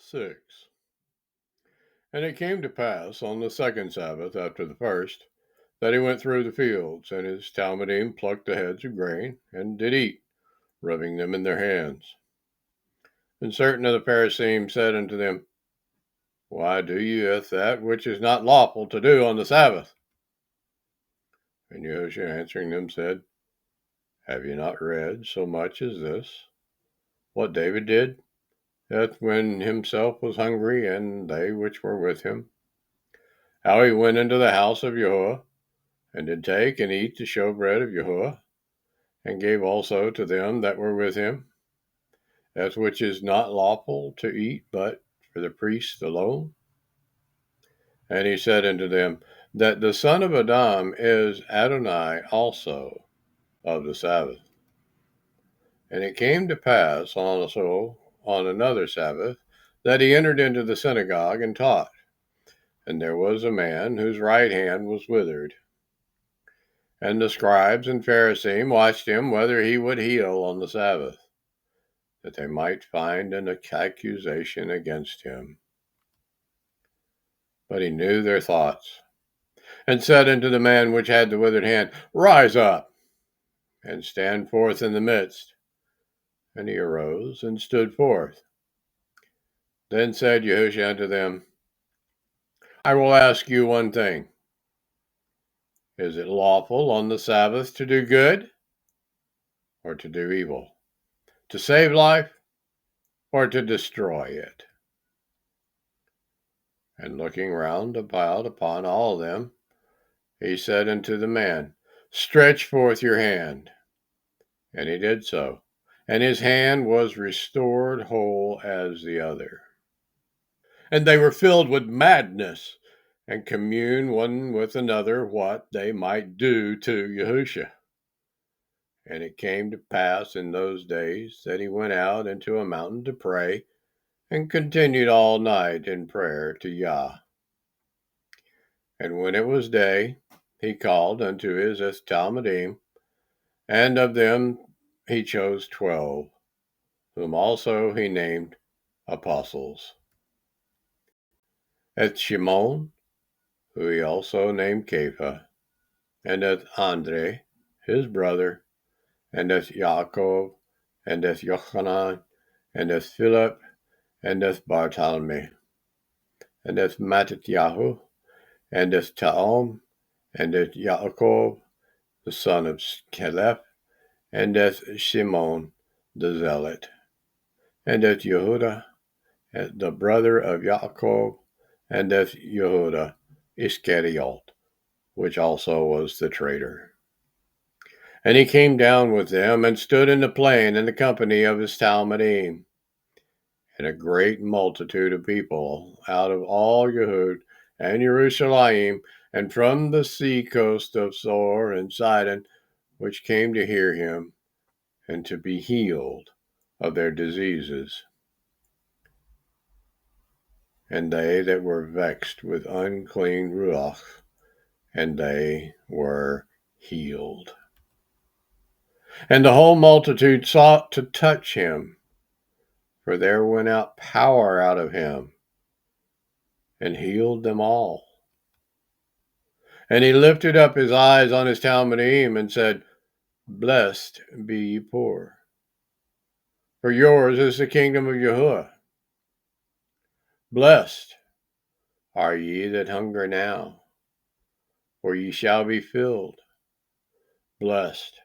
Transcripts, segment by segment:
6. And it came to pass on the second Sabbath after the first, that he went through the fields, and his talmidim plucked the heads of grain, and did eat, rubbing them in their hands. And certain of the Pharisees said unto them, Why do ye that which is not lawful to do on the Sabbath? And YAHUSHA answering them said, Have ye not read so much as this, what David did, that when himself was hungry, and they which were with him, how he went into the house of YAHUAH, and did take and eat the showbread of YAHUAH, and gave also to them that were with him, that which is not lawful to eat, but for the priests alone? And he said unto them, That the Son of Adam is Adonai also of the Sabbath. And it came to pass also on another Sabbath, that he entered into the synagogue and taught. And there was a man whose right hand was withered. And the scribes and Pharisees watched him whether he would heal on the Sabbath, that they might find an accusation against him. But he knew their thoughts, and said unto the man which had the withered hand, Rise up, and stand forth in the midst. And he arose and stood forth. Then said YAHUSHA unto them, I will ask you one thing. Is it lawful on the Sabbath to do good, or to do evil? To save life, or to destroy it? And looking round about upon all of them, he said unto the man, Stretch forth your hand. And he did so, and his hand was restored whole as the other. And they were filled with madness, and communed one with another what they might do to YAHUSHA. And it came to pass in those days that he went out into a mountain to pray, and continued all night in prayer to Yah. And when it was day, he called unto his talmidim, and of them he chose 12, whom also he named apostles. Et Shimon, who he also named Cepher, and et Andre, his brother, and et Yaakov, and et Yochanan, and et Philip, and et Bartholomew, and et Mattityahu, and et Taom, and et Yaakov, the son of Caleb, and et Shimon the Zealot, and et Yehuda, the brother of Yaakov, and et Yehuda Iscariot, which also was the traitor. And he came down with them, and stood in the plain in the company of his talmidim, and a great multitude of people out of all Yehud and Jerusalem, and from the sea coast of Sor and Sidon, which came to hear him, and to be healed of their diseases. And they that were vexed with unclean ruach, and they were healed. And the whole multitude sought to touch him, for there went out power out of him, and healed them all. And he lifted up his eyes on his talmidim, and said, Blessed be ye poor, for yours is the kingdom of YAHUAH. Blessed are ye that hunger now, for ye shall be filled. Blessed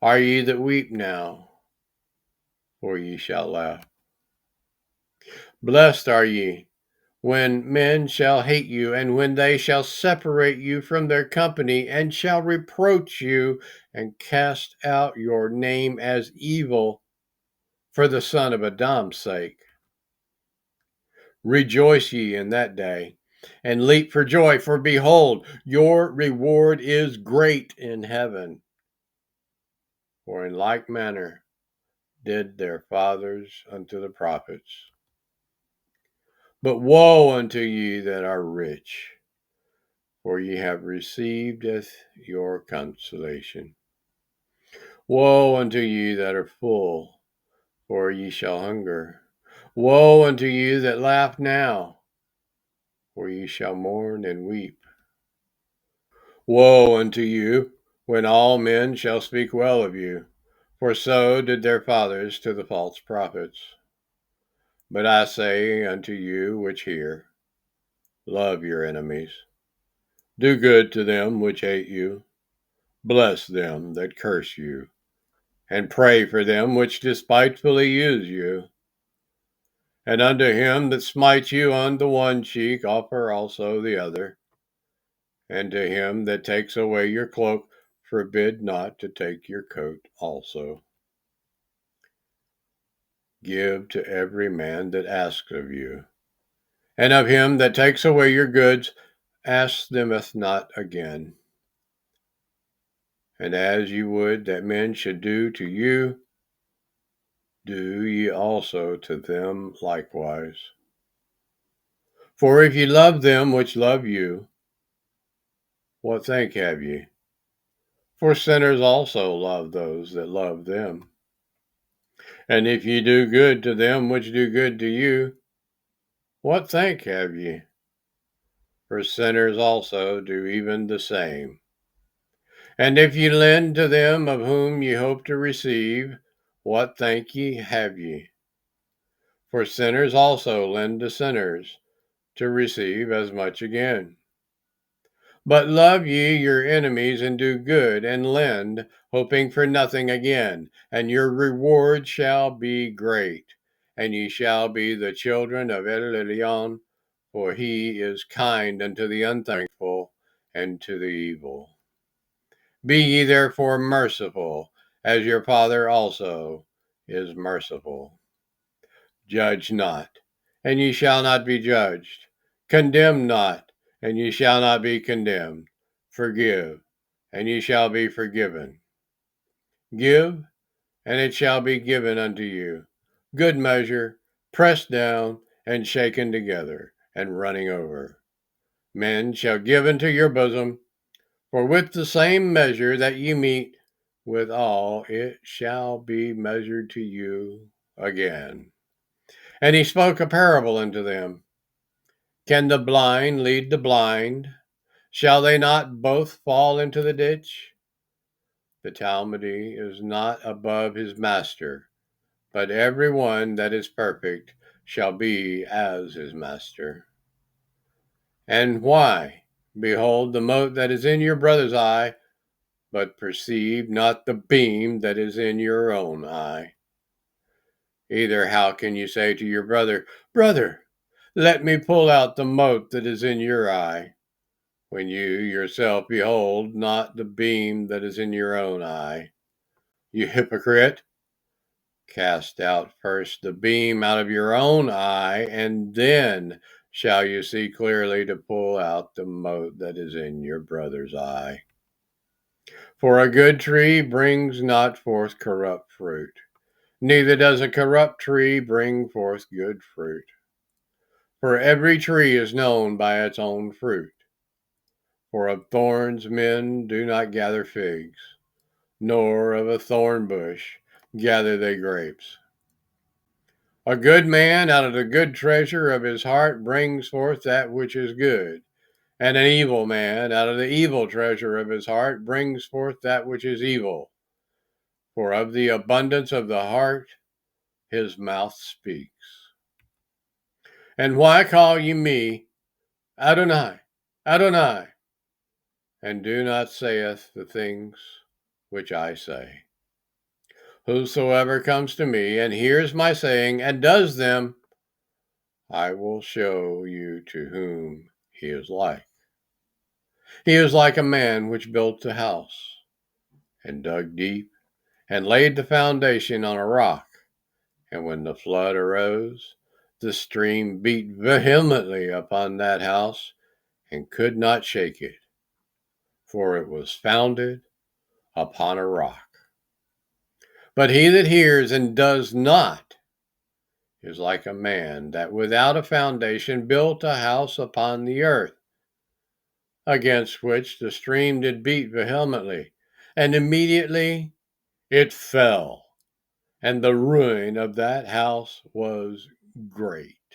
are ye that weep now, for ye shall laugh. Blessed are ye when men shall hate you, and when they shall separate you from their company, and shall reproach you, and cast out your name as evil for the Son of Adam's sake. Rejoice ye in that day, and leap for joy, for behold, your reward is great in heaven. For in like manner did their fathers unto the prophets. But woe unto ye that are rich, for ye have received your consolation. Woe unto ye that are full, for ye shall hunger. Woe unto you that laugh now, for ye shall mourn and weep. Woe unto you when all men shall speak well of you, for so did their fathers to the false prophets. But I say unto you which hear, love your enemies, do good to them which hate you, bless them that curse you, and pray for them which despitefully use you. And unto him that smites you on the one cheek offer also the other. And to him that takes away your cloak forbid not to take your coat also. Give to every man that asks of you. And of him that takes away your goods ask them not again. And as you would that men should do to you, do ye also to them likewise. For if ye love them which love you, what thank have ye? For sinners also love those that love them. And if ye do good to them which do good to you, what thank have ye? For sinners also do even the same. And if ye lend to them of whom ye hope to receive, what thank ye have ye? For sinners also lend to sinners, to receive as much again. But love ye your enemies, and do good, and lend, hoping for nothing again, and your reward shall be great, and ye shall be the children of El Elyon, for he is kind unto the unthankful and to the evil. Be ye therefore merciful, as your Father also is merciful. Judge not, and ye shall not be judged. Condemn not, and ye shall not be condemned. Forgive, and ye shall be forgiven. Give, and it shall be given unto you. Good measure, pressed down, and shaken together, and running over. Men shall give into your bosom, for with the same measure that ye mete withal, it shall be measured to you again. And he spoke a parable unto them. Can the blind lead the blind? Shall they not both fall into the ditch? The Talmudi is not above his master, but every one that is perfect shall be as his master. And why? Behold the mote that is in your brother's eye, but perceive not the beam that is in your own eye. Either how can you say to your brother, Brother, let me pull out the mote that is in your eye, when you yourself behold not the beam that is in your own eye? You hypocrite, cast out first the beam out of your own eye, and then shall you see clearly to pull out the mote that is in your brother's eye. For a good tree brings not forth corrupt fruit, neither does a corrupt tree bring forth good fruit. For every tree is known by its own fruit. For of thorns men do not gather figs, nor of a thorn bush gather they grapes. A good man out of the good treasure of his heart brings forth that which is good, and an evil man out of the evil treasure of his heart brings forth that which is evil. For of the abundance of the heart his mouth speaks. And why call ye me Adonai, Adonai, and do not saith the things which I say? Whosoever comes to me and hears my saying and does them, I will show you to whom he is like. He is like a man which built a house, and dug deep, and laid the foundation on a rock. And when the flood arose, the stream beat vehemently upon that house, and could not shake it, for it was founded upon a rock. But he that hears and does not is like a man that without a foundation built a house upon the earth, against which the stream did beat vehemently, and immediately it fell, and the ruin of that house was Great.